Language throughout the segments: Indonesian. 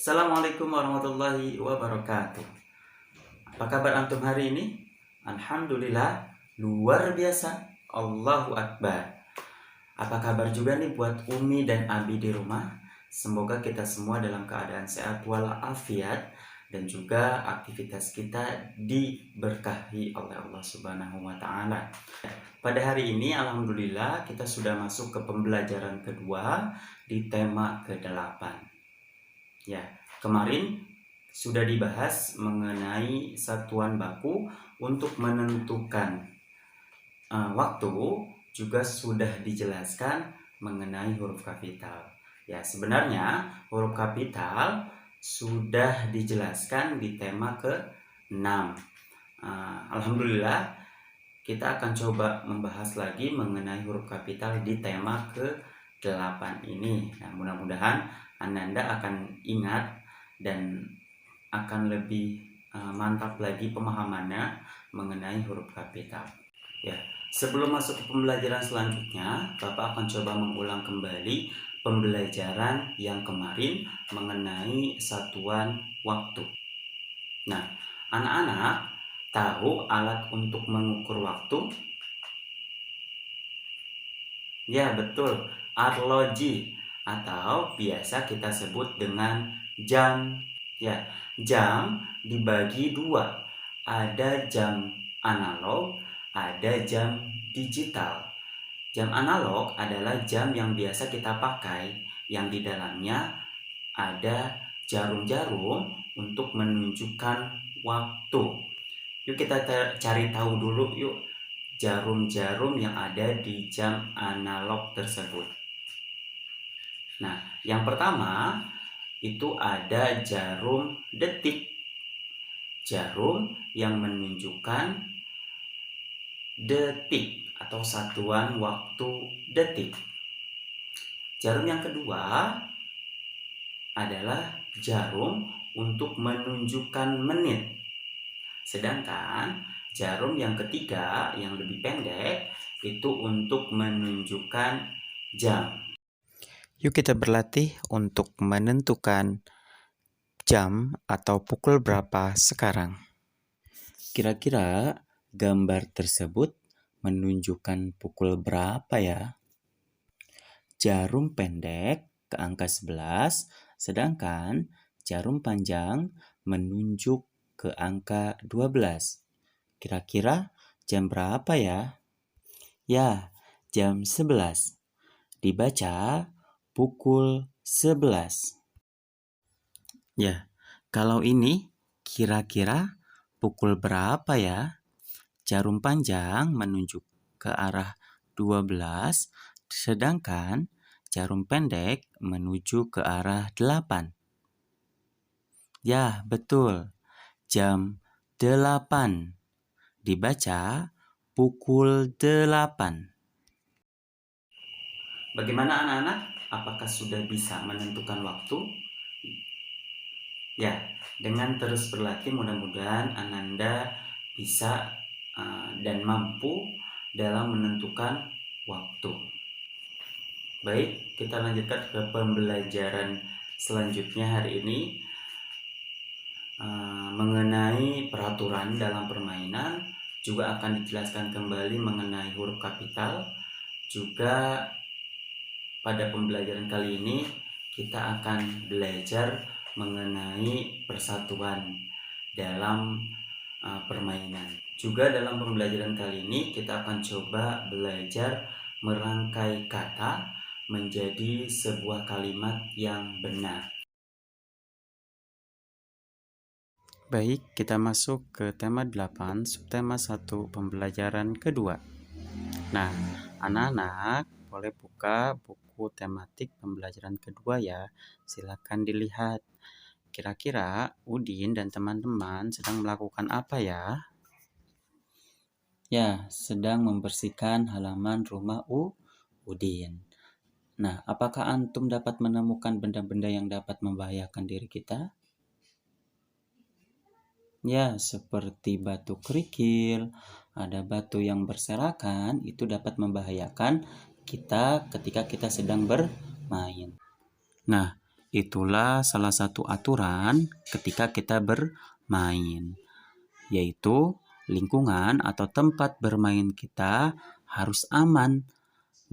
Assalamualaikum warahmatullahi wabarakatuh. Apa kabar antum hari ini? Alhamdulillah, luar biasa. Allahu Akbar. Apa kabar juga nih buat Umi dan Abi di rumah? Semoga kita semua dalam keadaan sehat walafiat dan juga aktivitas kita diberkahi oleh Allah Subhanahu wa taala. Pada hari ini alhamdulillah kita sudah masuk ke pembelajaran kedua di tema ke-8. Ya, kemarin sudah dibahas mengenai satuan baku untuk menentukan waktu, juga sudah dijelaskan mengenai huruf kapital. Ya, sebenarnya huruf kapital sudah dijelaskan di tema ke-6. Alhamdulillah, kita akan coba membahas lagi mengenai huruf kapital di tema ke-8 ini. Nah, mudah-mudahan Ananda akan ingat dan akan lebih mantap lagi pemahamannya mengenai huruf kapital. Ya, sebelum masuk ke pembelajaran selanjutnya, Bapak akan coba mengulang kembali pembelajaran yang kemarin mengenai satuan waktu. Nah, anak-anak tahu alat untuk mengukur waktu? Ya, betul, arloji atau biasa kita sebut dengan jam. Ya, jam dibagi dua. Ada jam analog, ada jam digital. Jam analog adalah jam yang biasa kita pakai, yang di dalamnya ada jarum-jarum untuk menunjukkan waktu. Yuk kita cari tahu dulu yuk jarum-jarum yang ada di jam analog tersebut. Nah, yang pertama itu ada jarum detik. Jarum yang menunjukkan detik atau satuan waktu detik. Jarum yang kedua adalah jarum untuk menunjukkan menit. Sedangkan jarum yang ketiga yang lebih pendek itu untuk menunjukkan jam. Yuk kita berlatih untuk menentukan jam atau pukul berapa sekarang. Kira-kira gambar tersebut menunjukkan pukul berapa ya? Jarum pendek ke angka 11, sedangkan jarum panjang menunjuk ke angka 12. Kira-kira jam berapa ya? Ya, jam 11. Dibaca pukul 11. Ya, kalau ini kira-kira pukul berapa ya? Jarum panjang menunjuk ke arah 12, sedangkan jarum pendek menuju ke arah 8. Ya, betul. Jam 8. Dibaca pukul 8. Bagaimana anak-anak? Apakah sudah bisa menentukan waktu? Ya, dengan terus berlatih mudah-mudahan Ananda bisa dan mampu dalam menentukan waktu. Baik, kita lanjutkan ke pembelajaran selanjutnya hari ini mengenai peraturan dalam permainan. Juga akan dijelaskan kembali mengenai huruf kapital. Juga pada pembelajaran kali ini kita akan belajar mengenai persatuan dalam permainan. Juga dalam pembelajaran kali ini kita akan coba belajar merangkai kata menjadi sebuah kalimat yang benar. Baik, kita masuk ke tema 8, subtema 1, pembelajaran kedua. Nah, anak-anak boleh buka buku tematik pembelajaran kedua ya. Silakan dilihat. Kira-kira Udin dan teman-teman sedang melakukan apa ya? Ya, sedang membersihkan halaman rumah Udin. Nah, apakah antum dapat menemukan benda-benda yang dapat membahayakan diri kita? Ya, seperti batu kerikil, ada batu yang berserakan, itu dapat membahayakan kita ketika kita sedang bermain. Nah, itulah salah satu aturan ketika kita bermain, yaitu lingkungan atau tempat bermain kita harus aman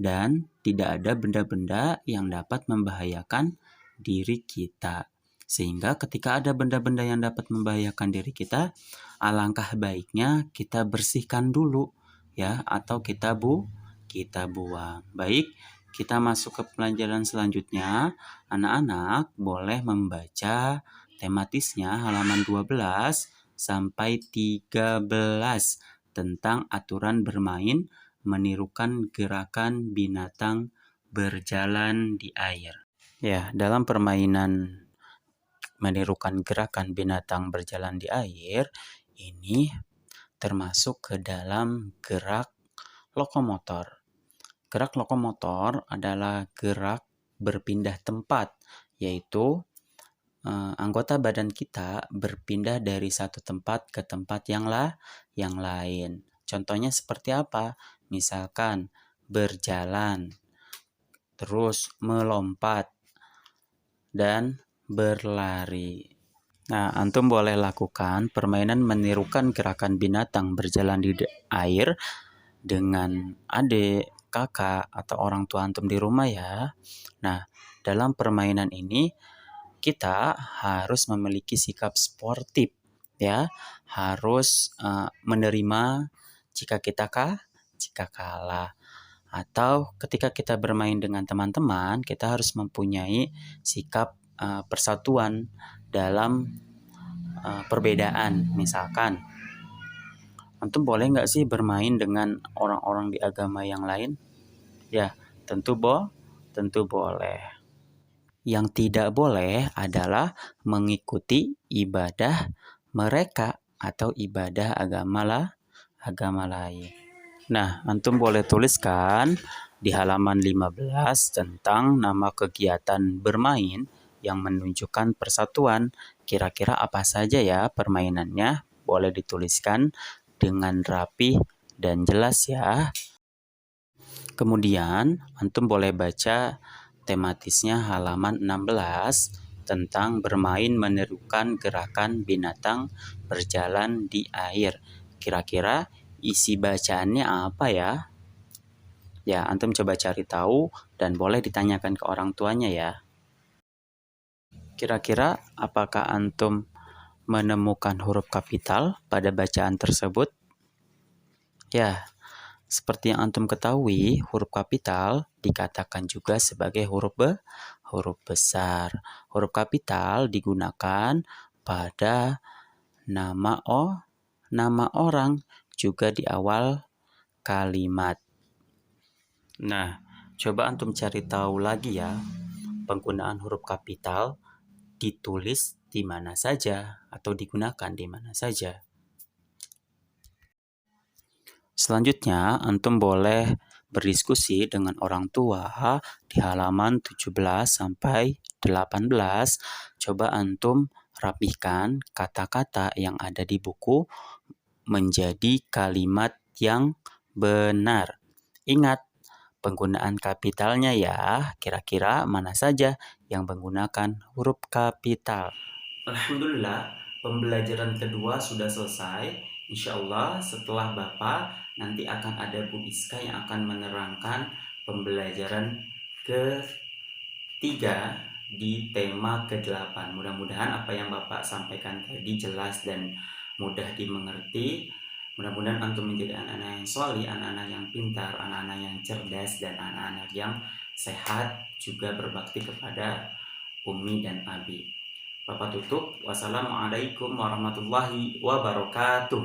dan tidak ada benda-benda yang dapat membahayakan diri kita. Sehingga ketika ada benda-benda yang dapat membahayakan diri kita, alangkah baiknya kita bersihkan dulu ya, atau kita buang. Baik, kita masuk ke pelajaran selanjutnya. Anak-anak boleh membaca tematisnya halaman 12 sampai 13 tentang aturan bermain menirukan gerakan binatang berjalan di air. Ya, dalam permainan menirukan gerakan binatang berjalan di air, ini termasuk ke dalam gerak lokomotor. Gerak lokomotor adalah gerak berpindah tempat, yaitu anggota badan kita berpindah dari satu tempat ke tempat yang lain. Contohnya seperti apa? Misalkan berjalan, terus melompat, dan berlari. Nah, antum boleh lakukan permainan menirukan gerakan binatang berjalan di air dengan adik, kakak, atau orang tua antum di rumah ya. Nah, dalam permainan ini kita harus memiliki sikap sportif ya, harus menerima jika jika kalah, atau ketika kita bermain dengan teman-teman kita harus mempunyai sikap persatuan dalam perbedaan. Misalkan antum boleh nggak sih bermain dengan orang-orang di agama yang lain? Ya, tentu boleh. Yang tidak boleh adalah mengikuti ibadah mereka atau ibadah agama lain. Nah, antum boleh tuliskan di halaman 15 tentang nama kegiatan bermain yang menunjukkan persatuan. Kira-kira apa saja ya permainannya? Boleh dituliskan dengan rapi dan jelas ya. Kemudian, antum boleh baca tematisnya halaman 16 tentang bermain menirukan gerakan binatang berjalan di air. Kira-kira isi bacaannya apa ya? Ya, antum coba cari tahu dan boleh ditanyakan ke orang tuanya ya. Kira-kira apakah antum menemukan huruf kapital pada bacaan tersebut? Ya, seperti yang antum ketahui, huruf kapital dikatakan juga sebagai huruf besar. Huruf kapital digunakan pada nama orang, juga di awal kalimat. Nah, coba antum cari tahu lagi ya, penggunaan huruf kapital ditulis di mana saja atau digunakan di mana saja. Selanjutnya, antum boleh berdiskusi dengan orang tua di halaman 17 sampai 18. Coba antum rapihkan kata-kata yang ada di buku menjadi kalimat yang benar. Ingat, penggunaan kapitalnya ya. Kira-kira mana saja yang menggunakan huruf kapital? Alhamdulillah, pembelajaran kedua sudah selesai. Insya Allah setelah Bapak nanti akan ada Bu Iska yang akan menerangkan pembelajaran ketiga di tema ke-8. Mudah-mudahan apa yang Bapak sampaikan tadi jelas dan mudah dimengerti. Mudah-mudahan antum menjadi anak-anak yang solih, anak-anak yang pintar, anak-anak yang cerdas, dan anak-anak yang sehat, juga berbakti kepada Umi dan Abi. Bapak tutup. Wassalamualaikum warahmatullahi wabarakatuh.